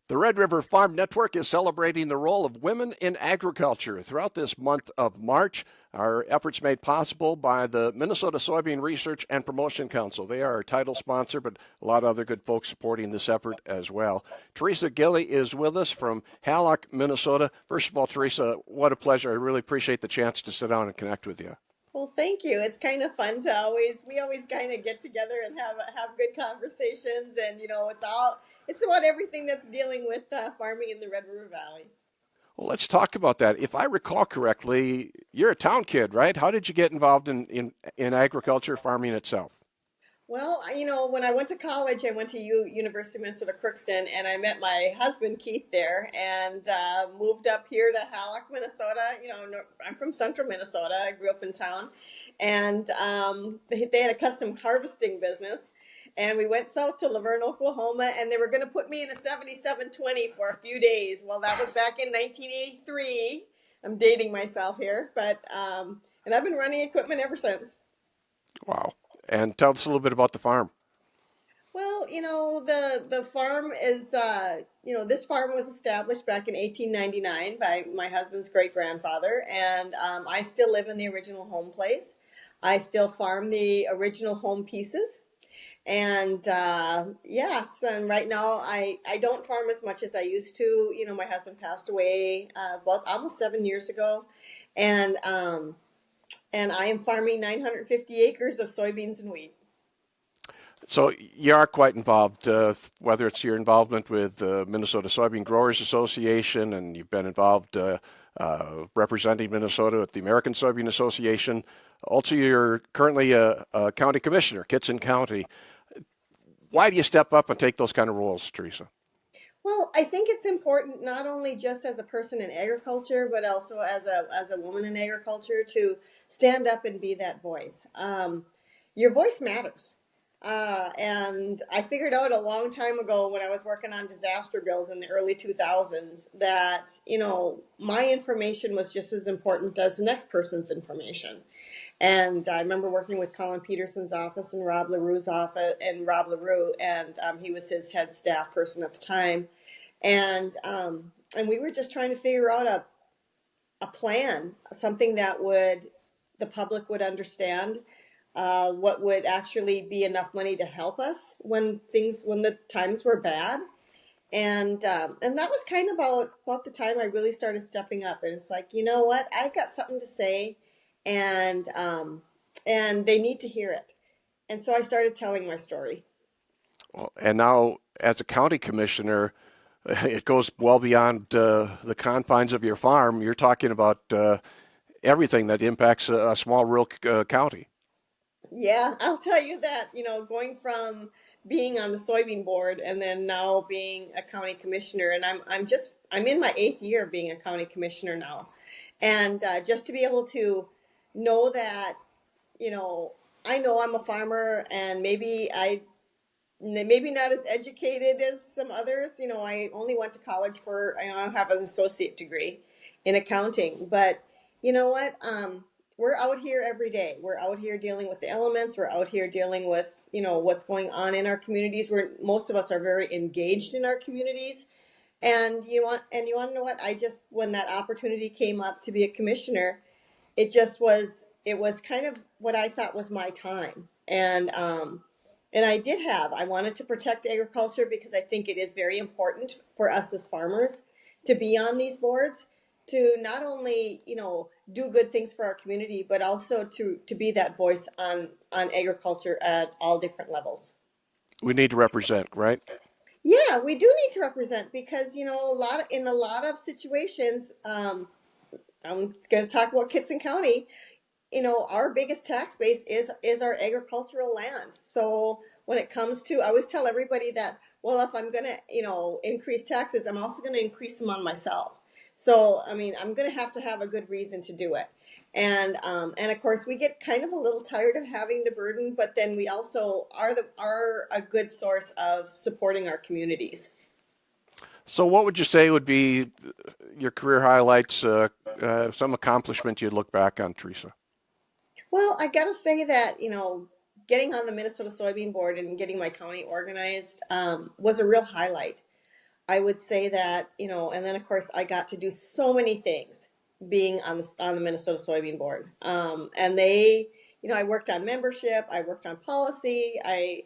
The Red River Farm Network is celebrating the role of women in agriculture throughout this month of March. Our efforts made possible by the Minnesota Soybean Research and Promotion Council. They are our title sponsor, but a lot of other good folks supporting this effort as well. Theresia Gillie is with us from Hallock, Minnesota. First of all, Theresia, what a pleasure. I really appreciate the chance to sit down and connect with you. Well, thank you. It's kind of fun to we always kind of get together and have good conversations, and it's about everything that's dealing with farming in the Red River Valley. Well, let's talk about that. If I recall correctly, you're a town kid, right? How did you get involved in agriculture, farming itself? Well, when I went to college, I went to University of Minnesota Crookston, and I met my husband Keith there, and moved up here to Hallock, Minnesota. I'm from Central Minnesota. I grew up in town, and they had a custom harvesting business, and we went south to Laverne, Oklahoma, and they were going to put me in a 7720 for a few days. Well, that was back in 1983. I'm dating myself here, but and I've been running equipment ever since. Wow. And tell us a little bit about the farm. Well, the farm is this farm was established back in 1899 by my husband's great grandfather, and I still live in the original home place. I still farm the original home pieces, and and right now I don't farm as much as I used to. My husband passed away about almost 7 years ago, and I am farming 950 acres of soybeans and wheat. So you are quite involved, whether it's your involvement with the Minnesota Soybean Growers Association, and you've been involved representing Minnesota at the American Soybean Association. Also, you're currently a county commissioner, Kitson County. Why do you step up and take those kind of roles, Theresia? Well, I think it's important not only just as a person in agriculture, but also as a woman in agriculture to stand up and be that voice. Your voice matters. And I figured out a long time ago when I was working on disaster bills in the early 2000s that, my information was just as important as the next person's information. And I remember working with Colin Peterson's office and Rob LaRue's office, and he was his head staff person at the time. And we were just trying to figure out a plan, something that the public would understand, what would actually be enough money to help us when the times were bad. And that was kind of about the time I really started stepping up. And it's like, you know what, I've got something to say, and they need to hear it. And so I started telling my story. Well, and now, as a county commissioner, it goes well beyond the confines of your farm. You're talking about everything that impacts a small rural county. Yeah, I'll tell you that, going from being on the soybean board and then now being a county commissioner, and I'm in my 8th year being a county commissioner now. And just to be able to know that, I know I'm a farmer, and maybe not as educated as some others. I only went to college I have an associate degree in accounting, but you know what? We're out here every day. We're out here dealing with the elements. We're out here dealing with, what's going on in our communities. Most of us are very engaged in our communities. And you want to know what? When that opportunity came up to be a commissioner, it was kind of what I thought was my time. And I wanted to protect agriculture because I think it is very important for us as farmers to be on these boards, to not only, do good things for our community, but also to be that voice on agriculture at all different levels. We need to represent, right? Yeah, we do need to represent because, in a lot of situations, I'm going to talk about Kitson County. Our biggest tax base is our agricultural land. So when it comes to, I always tell everybody that, well, if I'm going to, increase taxes, I'm also going to increase them on myself. So, I'm going to have a good reason to do it. And of course, we get kind of a little tired of having the burden, but then we also are a good source of supporting our communities. So what would you say would be your career highlights, some accomplishment you'd look back on, Theresia? Well, I got to say that, getting on the Minnesota Soybean Board and getting my county organized was a real highlight. I would say that, and then of course I got to do so many things being on the Minnesota Soybean Board. And I worked on membership, I worked on policy, I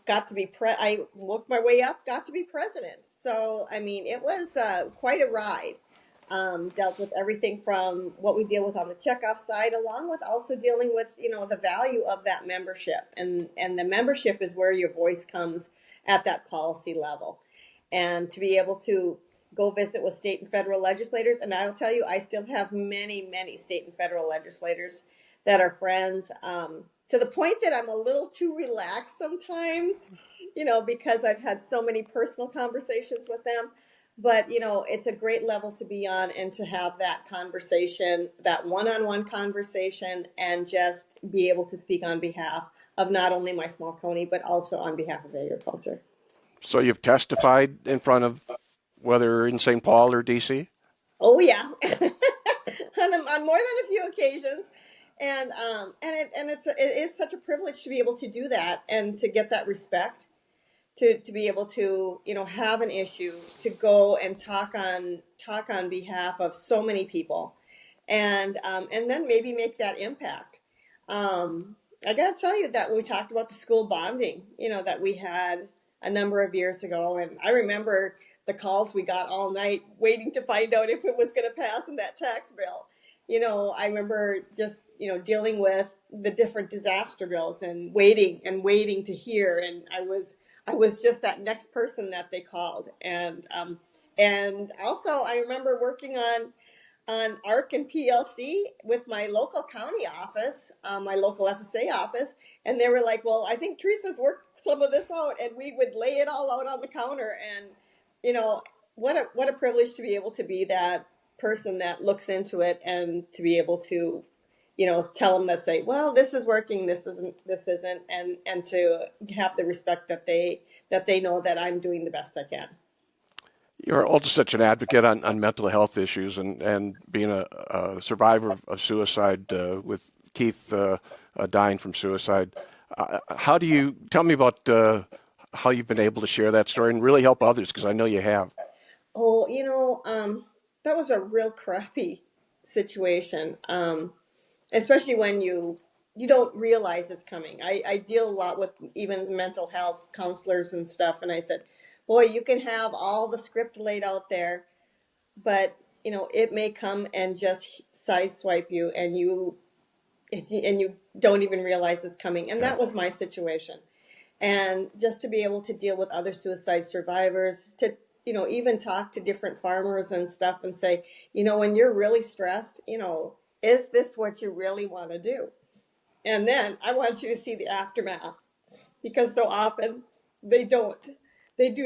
got to be I worked my way up, got to be president. So, I mean, it was quite a ride. Dealt with everything from what we deal with on the checkoff side, along with also dealing with, the value of that membership. And the membership is where your voice comes at that policy level. And to be able to go visit with state and federal legislators. And I'll tell you, I still have many, many state and federal legislators that are friends, to the point that I'm a little too relaxed sometimes, because I've had so many personal conversations with them. But, it's a great level to be on and to have that conversation, that one-on-one conversation, and just be able to speak on behalf of not only my small county, but also on behalf of agriculture. So you've testified in front of whether in St. Paul or D.C.? Oh yeah, on more than a few occasions, it is such a privilege to be able to do that and to get that respect, to be able to have an issue, to go and talk on behalf of so many people, and then maybe make that impact. I got to tell you that we talked about the school bonding, that we had a number of years ago, and I remember the calls we got all night waiting to find out if it was going to pass in that tax bill. I remember just, dealing with the different disaster bills and waiting to hear. And I was just that next person that they called. And also I remember working on ARC and PLC with my local county office, my local FSA office. And they were like, well, I think Theresa's worked some of this out, and we would lay it all out on the counter. And what a privilege to be able to be that person that looks into it and to be able to, tell them that say, well, this is working, this isn't, and to have the respect that they know that I'm doing the best I can. You're also such an advocate on mental health issues and being a survivor of suicide with Keith dying from suicide. How do you tell me about how you've been able to share that story and really help others? Because I know you have. Oh, that was a real crappy situation, especially when you don't realize it's coming. I deal a lot with even mental health counselors and stuff, and I said, boy, you can have all the script laid out there, but it may come and just sideswipe you, and you don't even realize it's coming. And that was my situation. And just to be able to deal with other suicide survivors, to even talk to different farmers and stuff and say, when you're really stressed, is this what you really want to do? And then I want you to see the aftermath, because so often they do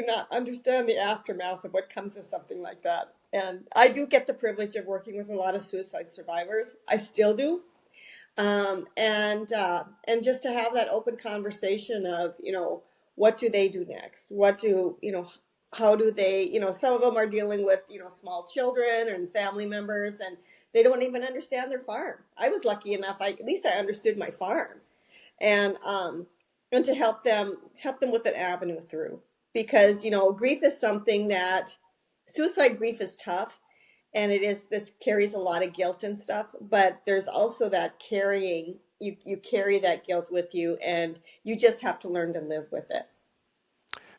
not understand the aftermath of what comes with something like that. And I do get the privilege of working with a lot of suicide survivors. I still do. And just to have that open conversation of, what do they do next? How do they, some of them are dealing with, small children and family members, and they don't even understand their farm. I was lucky enough, at least I understood my farm, and to help them with an avenue through, because, grief is something that, suicide grief is tough. And this carries a lot of guilt and stuff, but there's also that carrying, you carry that guilt with you, and you just have to learn to live with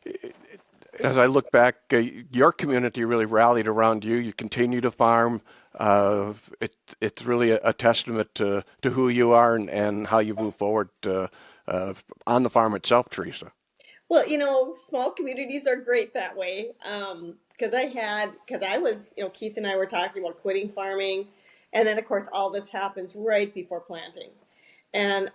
it. As I look back, your community really rallied around you. You continue to farm. It's really a testament to who you are and how you move forward on the farm itself, Theresa. Well, small communities are great that way. Because I was, Keith and I were talking about quitting farming, and then of course all this happens right before planting, and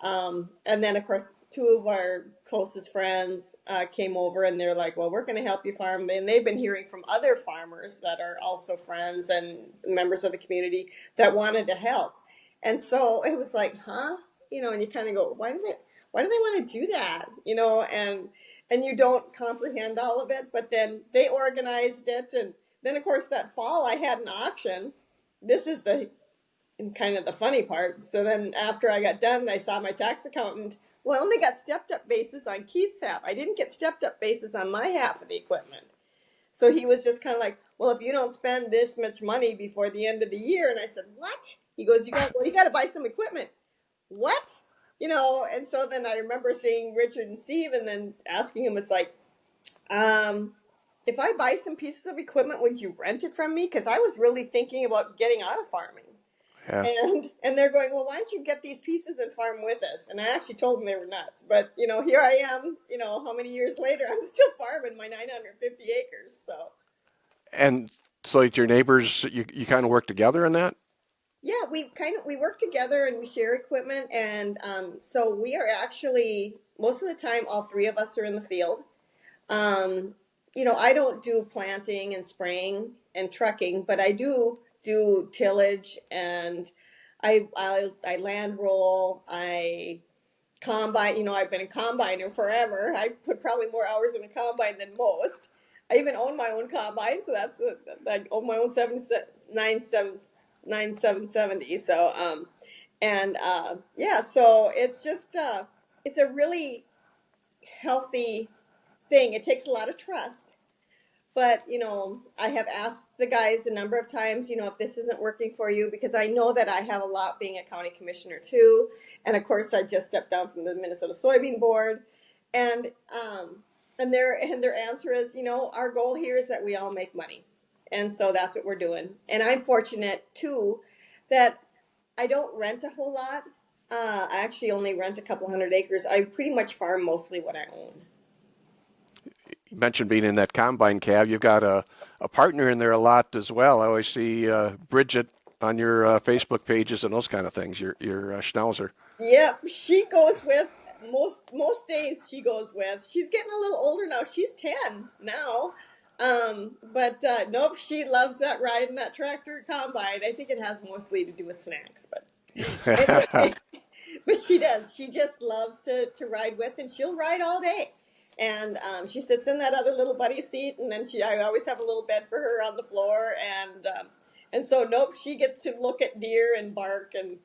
then of course two of our closest friends came over, and they're like, well, we're going to help you farm, and they've been hearing from other farmers that are also friends and members of the community that wanted to help, and so it was like, huh, and you kind of go, why do they want to do that, and you don't comprehend all of it, but then they organized it. And then of course that fall I had an auction. This is kind of the funny part. So then after I got done, I saw my tax accountant. Well, I only got stepped up basis on Keith's half. I didn't get stepped up basis on my half of the equipment. So he was just kind of like, well, if you don't spend this much money before the end of the year, and I said, what? He goes, you got to buy some equipment. What? And so then I remember seeing Richard and Steve, and then asking him, it's like, um, if I buy some pieces of equipment, would you rent it from me? Because I was really thinking about getting out of farming. Yeah. And they're going, well, why don't you get these pieces and farm with us? And I actually told them they were nuts. But, here I am, how many years later, I'm still farming my 950 acres. So, And so like your neighbors, you kind of work together in that? yeah, we work together and we share equipment. And so we are actually, most of the time, all three of us are in the field. Um, I don't do planting and spraying and trucking, but I do tillage, and I land roll. I combine. I've been a combiner forever. I put probably more hours in a combine than most. I even own my own combine, so I own my own 9770. So and yeah, so it's just it's a really healthy thing. It takes a lot of trust. But, I have asked the guys a number of times, if this isn't working for you, because I know that I have a lot being a county commissioner too. And of course, I just stepped down from the Minnesota Soybean Board. And their answer is, our goal here is that we all make money. And so that's what we're doing. And I'm fortunate too that I don't rent a whole lot. I actually only rent a couple hundred acres. I pretty much farm mostly what I own. You mentioned being in that combine cab. You've got a partner in there a lot as well. I always see Bridget on your Facebook pages and those kind of things. Your Schnauzer. Yep, she goes with most days. She goes with. She's getting a little older now. She's 10 now. But nope, she loves that ride in that tractor combine. I think it has mostly to do with snacks, but anyway, but she does. She just loves to ride with, and she'll ride all day. And she sits in that other little buddy seat, and then I always have a little bed for her on the floor, and so nope, she gets to look at deer and bark and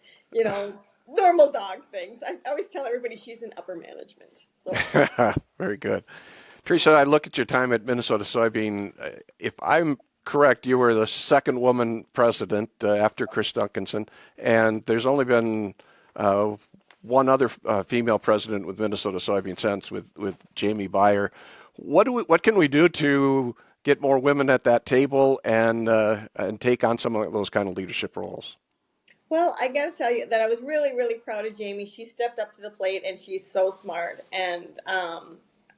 normal dog things. I always tell everybody she's in upper management. So Very good. Teresa, I look at your time at Minnesota Soybean. If I'm correct, you were the second woman president after Chris Duncanson, and there's only been one other female president with Minnesota Soybean since, with Jamie Beyer. What can we do to get more women at that table and take on some of those kind of leadership roles? well, I got to tell you that I was really, really proud of Jamie. She stepped up to the plate, and she's so smart. And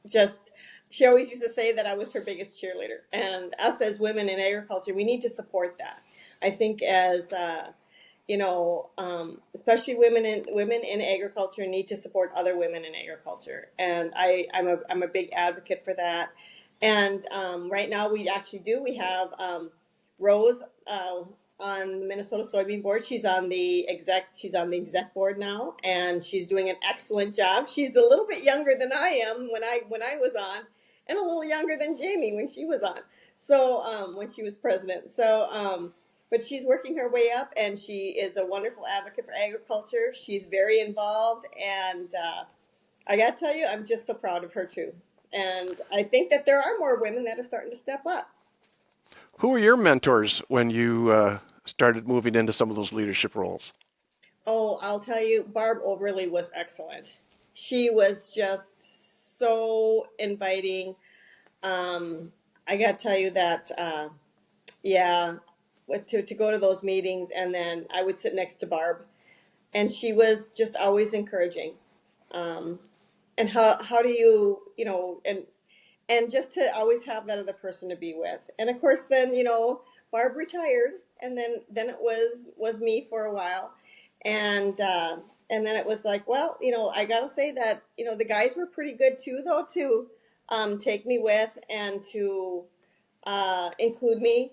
just, she always used to say that I was her biggest cheerleader. And us as women in agriculture, we need to support that. I think as especially women in agriculture need to support other women in agriculture, and I'm a big advocate for that. And right now we have Rose on the Minnesota Soybean Board. She's on the exec board now, and she's doing an excellent job. She's a little bit younger than I am when I was on, and a little younger than Jamie when she was on. So when she was president. So but she's working her way up, and she is a wonderful advocate for agriculture. She's very involved, and I got to tell you, I'm just so proud of her too. And I think that there are more women that are starting to step up. Who were your mentors when you started moving into some of those leadership roles? Oh, I'll tell you, Barb Overly was excellent. She was just so inviting. I got to tell you that, yeah, to go to those meetings, and then I would sit next to Barb, and she was just always encouraging. Um, and how do and just to always have that other person to be with. And of course, then Barb retired, and then it was me for a while, and and then it was like, well, I gotta say that the guys were pretty good too, though, to take me with and to include me.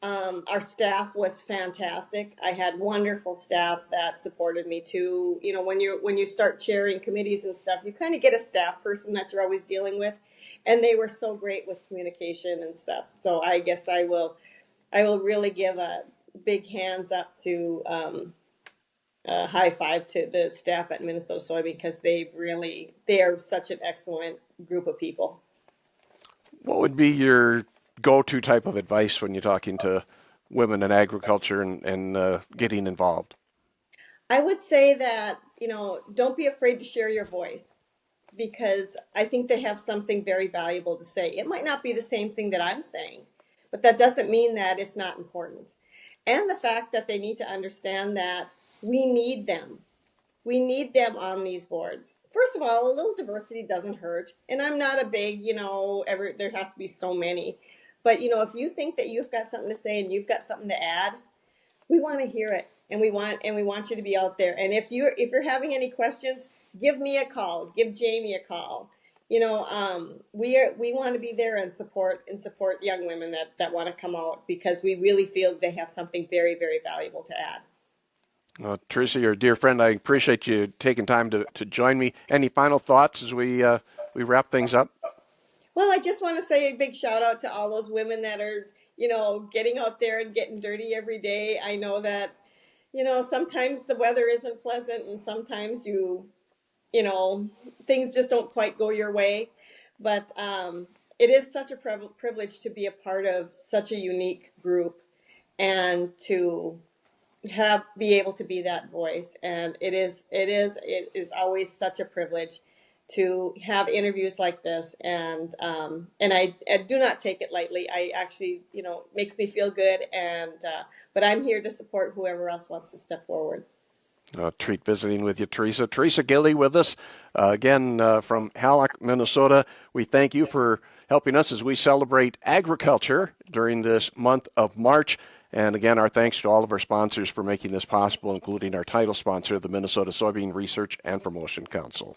Our staff was fantastic. I had wonderful staff that supported me too. When you start chairing committees and stuff, you kind of get a staff person that you're always dealing with, and they were so great with communication and stuff. So I guess I will really give a big hands up to a high five to the staff at Minnesota Soybean, because they are such an excellent group of people. What would be your go-to type of advice when you're talking to women in agriculture and getting involved? I would say that, don't be afraid to share your voice, because I think they have something very valuable to say. It might not be the same thing that I'm saying, but that doesn't mean that it's not important. And the fact that they need to understand that we need them. We need them on these boards. First of all, a little diversity doesn't hurt. And I'm not a big, there has to be so many. But, if you think that you've got something to say and you've got something to add, we want to hear it, and we want you to be out there. And if you're having any questions, give me a call, give Jamie a call. We want to be there and support young women that want to come out, because we really feel they have something very, very valuable to add. Theresia, you're a dear friend. I appreciate you taking time to join me. Any final thoughts as we wrap things up? Well, I just want to say a big shout out to all those women that are, getting out there and getting dirty every day. I know that, sometimes the weather isn't pleasant, and sometimes things just don't quite go your way. But it is such a privilege to be a part of such a unique group, and to be able to be that voice. And it is always such a privilege to have interviews like this, and I do not take it lightly. I actually, makes me feel good, and but I'm here to support whoever else wants to step forward. Treat visiting with you, Theresia. Theresia Gillie with us again from Hallock, Minnesota. We thank you for helping us as we celebrate agriculture during this month of March. And again, our thanks to all of our sponsors for making this possible, including our title sponsor, the Minnesota Soybean Research and Promotion Council.